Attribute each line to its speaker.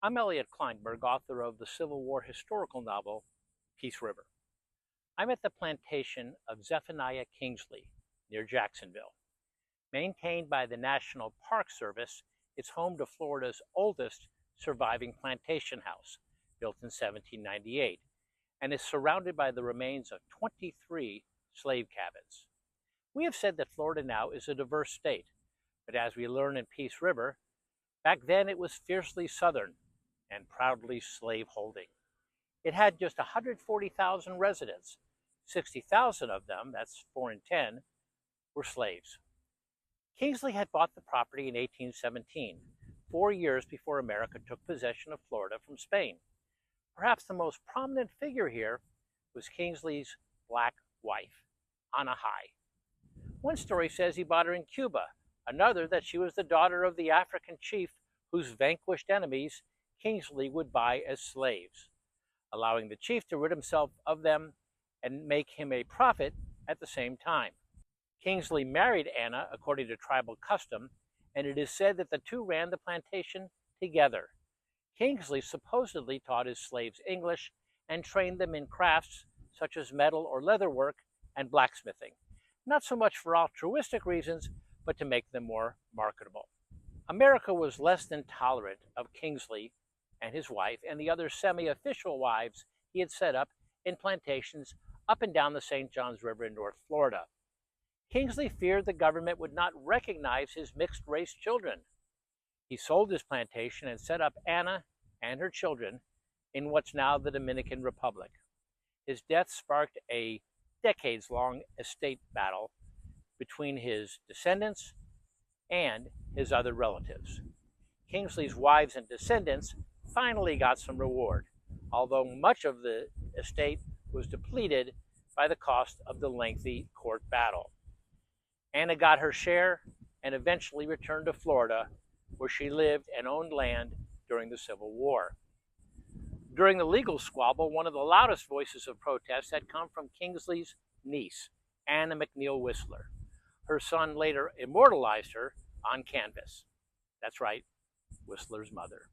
Speaker 1: I'm Elliot Kleinberg, author of the Civil War historical novel, Peace River. I'm at the plantation of Zephaniah Kingsley, near Jacksonville. Maintained by the National Park Service, it's home to Florida's oldest surviving plantation house, built in 1798, and is surrounded by the remains of 23 slave cabins. We have said that Florida now is a diverse state, but as we learn in Peace River, back then it was fiercely Southern and proudly slave-holding. It had just 140,000 residents. 60,000 of them, that's 4 in 10, were slaves. Kingsley had bought the property in 1817, 4 years before America took possession of Florida from Spain. Perhaps the most prominent figure here was Kingsley's black wife, Anna High. One story says he bought her in Cuba, another that she was the daughter of the African chief whose vanquished enemies Kingsley would buy as slaves, allowing the chief to rid himself of them and make him a profit at the same time. Kingsley married Anna according to tribal custom, and it is said that the two ran the plantation together. Kingsley supposedly taught his slaves English and trained them in crafts such as metal or leather work and blacksmithing, not so much for altruistic reasons, but to make them more marketable. America was less than tolerant of Kingsley and his wife and the other semi-official wives he had set up in plantations up and down the St. Johns River in North Florida. Kingsley feared the government would not recognize his mixed-race children. He sold his plantation and set up Anna and her children in what's now the Dominican Republic. His death sparked a decades-long estate battle between his descendants and his other relatives. Kingsley's wives and descendants finally got some reward, although much of the estate was depleted by the cost of the lengthy court battle. Anna got her share and eventually returned to Florida, where she lived and owned land during the Civil War. During the legal squabble, one of the loudest voices of protest had come from Kingsley's niece, Anna McNeil Whistler. Her son later immortalized her on canvas. That's right, Whistler's mother.